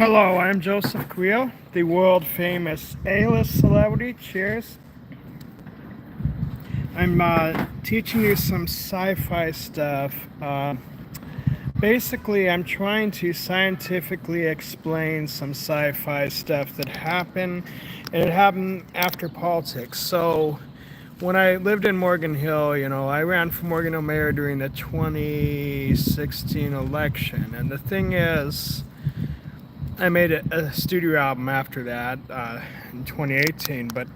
Hello, I'm Joseph Carrillo, the world famous A-list celebrity. Cheers. I'm teaching you some sci-fi stuff. Basically, I'm trying to scientifically explain some sci-fi stuff that happened, and it happened after politics. So, when I lived in Morgan Hill, I ran for Morgan Hill mayor during the 2016 election, and the thing is, I made a studio album after that in 2018, but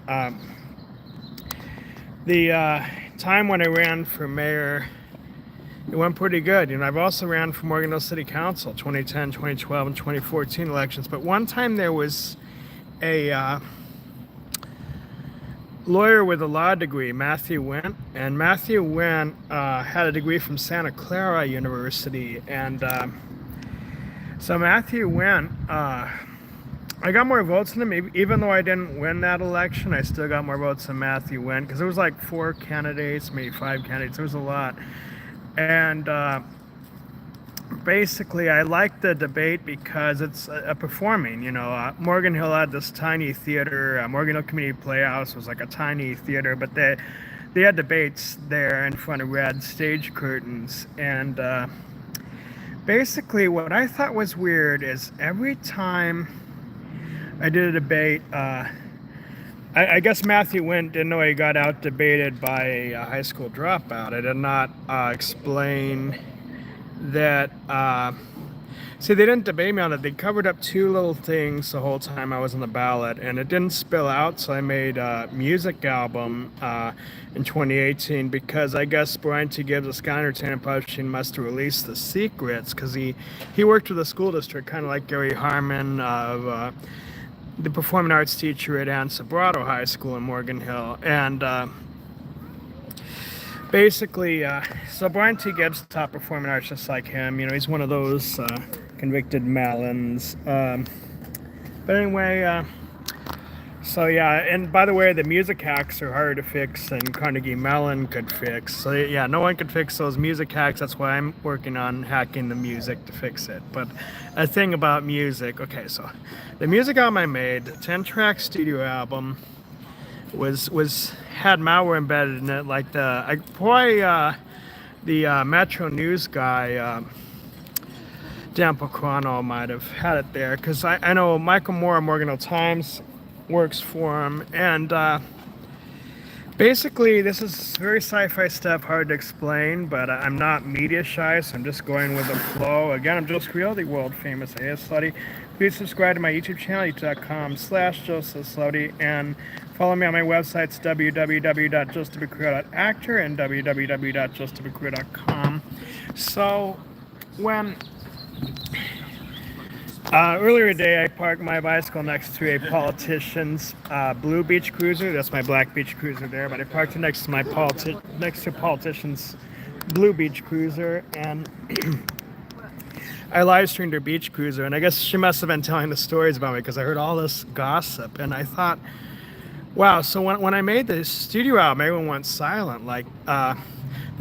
the time when I ran for mayor, it went pretty good. I've also ran for Morgan Hill City Council, 2010, 2012, and 2014 elections. But one time there was a lawyer with a law degree, Matthew Went, and Matthew Went had a degree from Santa Clara University, and so Matthew Went, I got more votes than him. Even though I didn't win that election, I still got more votes than Matthew Went, because it was like 4 candidates, maybe 5 candidates. It was a lot. And basically, I liked the debate because it's performing. Morgan Hill had this tiny theater. Morgan Hill Community Playhouse was like a tiny theater, but they had debates there in front of red stage curtains. And basically, what I thought was weird is every time I did a debate, I guess Matthew Went didn't know he got out debated by a high school dropout. I did not explain that. See, they didn't debate me on it. They covered up 2 little things the whole time I was on the ballot, and it didn't spill out, so I made a music album in 2018 because I guess Brian T. Gibbs of Sky Entertainment Publishing must have released the secrets because he worked with the school district, kind of like Gary Harmon of the performing arts teacher at Ann Sobrato High School in Morgan Hill. And basically, so Brian T. Gibbs taught performing arts just like him. He's one of those convicted melons. But anyway, so yeah, and by the way, the music hacks are harder to fix than Carnegie Mellon could fix. So yeah, no one could fix those music hacks. That's why I'm working on hacking the music to fix it. But a thing about music, okay, so the music album I made, the 10-track studio album, had malware embedded in it, like the Metro News guy, Dan Pocrano might have had it there, because I know Michael Moore of Morgan Hill Times works for him, and basically this is very sci-fi stuff, hard to explain, but I'm not media shy, so I'm just going with the flow. Again, I'm Joseph Carrillo, the world famous AS Slutty. Please subscribe to my YouTube channel, youtube.com/josephslutty, and follow me on my websites, www.josephwcarrillo.actor and www.josephwcarrillo.com. So when earlier today, I parked my bicycle next to a politician's blue beach cruiser. That's my black beach cruiser there, but I parked it next to a politician's blue beach cruiser, and I live streamed her beach cruiser, and I guess she must have been telling the stories about me because I heard all this gossip, and I thought, wow. So when I made this studio album, everyone went silent. Like the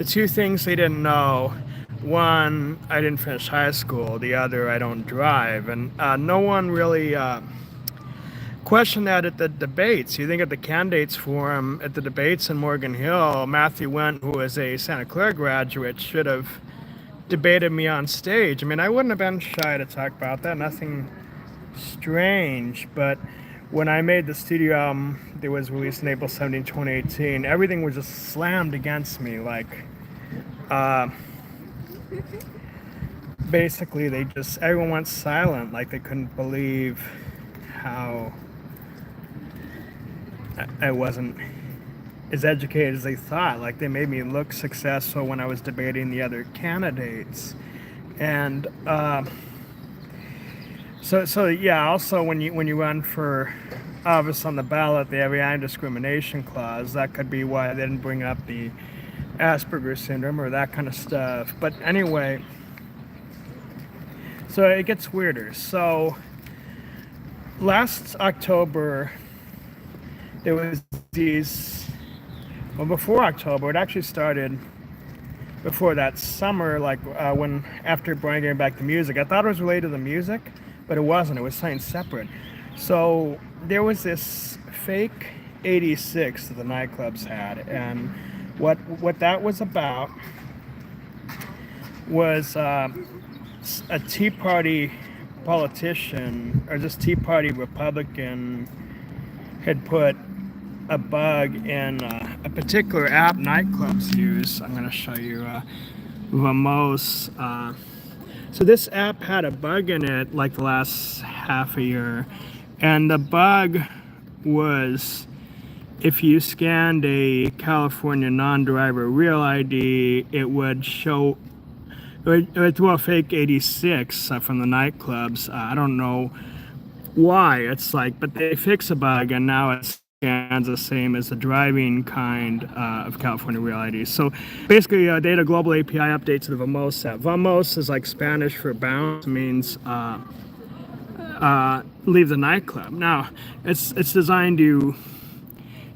2 things they didn't know. One, I didn't finish high school. The other, I don't drive. And no one really questioned that at the debates. You think at the candidates forum, at the debates in Morgan Hill, Matthew Went, who was a Santa Clara graduate, should have debated me on stage. I mean, I wouldn't have been shy to talk about that. Nothing strange. But when I made the studio album, it was released in April 17, 2018, everything was just slammed against me. Like, basically, everyone went silent, like they couldn't believe how I wasn't as educated as they thought. Like, they made me look successful when I was debating the other candidates. And so yeah, also when you run for office on the ballot, they have the anti-discrimination clause. That could be why they didn't bring up the Asperger's syndrome or that kind of stuff. But anyway, so it gets weirder. So last October, there was before October, it actually started before that summer, like after Brian gave back the music. I thought it was related to the music, but it wasn't. It was something separate. So there was this fake 86 that the nightclubs had, and what that was about was a Tea Party politician, or just Tea Party Republican, had put a bug in a particular app nightclubs use. I'm going to show you Vamos. So this app had a bug in it like the last half a year, and the bug was if you scanned a California non-driver real ID, it would show, it would throw a fake 86 from the nightclubs. I don't know why. It's like, but they fix a bug and now it scans the same as the driving kind of California real ID. So basically, they had a global API update to the Vamos app. Vamos is like Spanish for bounce, means leave the nightclub. Now, it's designed to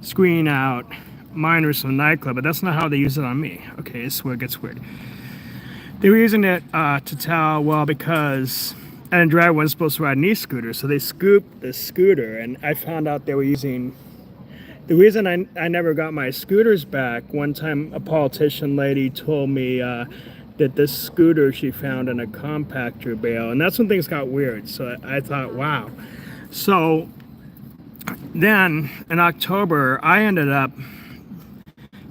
screen out minors from the nightclub, but that's not how they use it on me. Okay, this is where it gets weird. They were using it to tell, well, because a driver wasn't supposed to ride an e-scooter, so they scooped the scooter, and I found out they were using, the reason I never got my scooters back, one time a politician lady told me that this scooter she found in a compactor bale, and that's when things got weird, so I thought, wow. So then in October, I ended up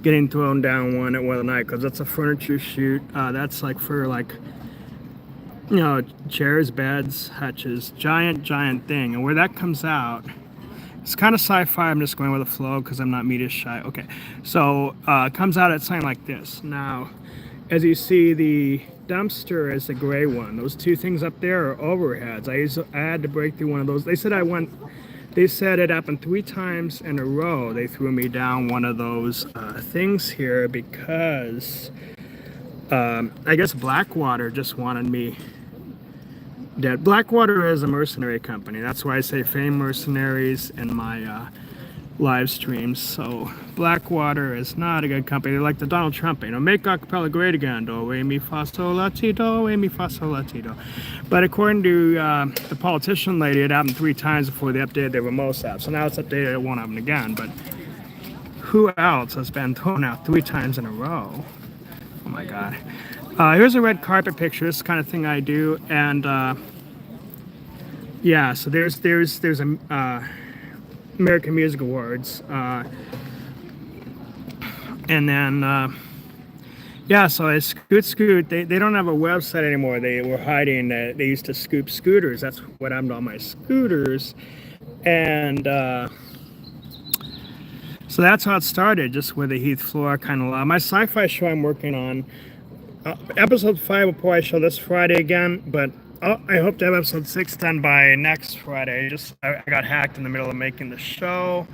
getting thrown down one at one of the nightclubs. That's a furniture chute. That's like for like, you know, chairs, beds, hutches, giant thing. And where that comes out, it's kind of sci-fi. I'm just going with the flow because I'm not media shy. Okay, so it comes out at something like this. Now, as you see, the dumpster is the gray one. Those two things up there are overheads. I had to break through one of those. They said it happened 3 times in a row. They threw me down one of those things here because I guess Blackwater just wanted me dead. Blackwater is a mercenary company. That's why I say fame mercenaries in my live streams. So Blackwater is not a good company. They're like the Donald Trump, you know, make acapella great again. Do, re, mi, fa, sol, la, ti, do, re, mi, fa, sol, la, ti, do. But according to the politician lady, it happened 3 times before they updated their Vamos app. So now it's updated, it won't happen again. But who else has been thrown out 3 times in a row? Oh my God. Here's a red carpet picture. This is the kind of thing I do. And yeah, so there's a American Music Awards, and then yeah, so I scoot. They don't have a website anymore. They were hiding that they used to scoop scooters. That's what happened to all my scooters, and so that's how it started, just with a Heath Floor kind of law. My sci-fi show I'm working on, episode 5 will probably show this Friday again, but I hope to have episode 6 done by next Friday. I got hacked in the middle of making the show.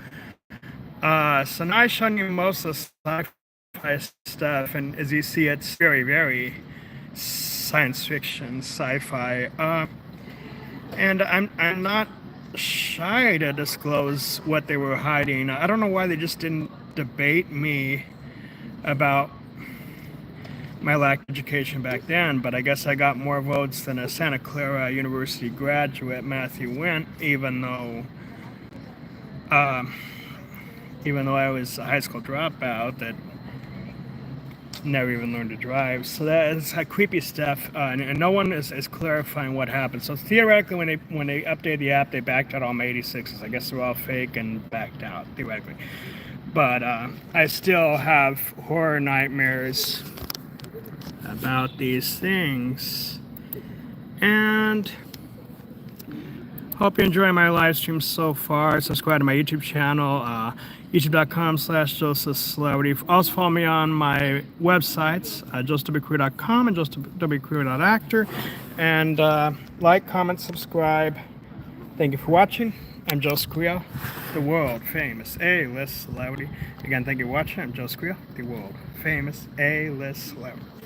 So now I'm showing you most of the sci-fi stuff, and as you see, it's very science fiction, sci-fi. And I'm not shy to disclose what they were hiding. I don't know why they just didn't debate me about my lack of education back then, but I guess I got more votes than a Santa Clara University graduate, Matthew Wint, even though I was a high school dropout that never even learned to drive. So that is creepy stuff, and no one is clarifying what happened. So theoretically, when they updated the app, they backed out all my 86s. I guess they're all fake and backed out, theoretically. But I still have horror nightmares about these things, and hope you're enjoying my live stream so far. Subscribe to my YouTube channel, youtube.com/josephwcarrillo. Also follow me on my websites, josephwcarrillo.com and josephwcarrillo.actor, and like, comment, subscribe. Thank you for watching. I'm Joseph Carrillo, the world famous A-list celebrity. Again, thank you for watching. I'm Joseph Carrillo, the world famous A-list celebrity.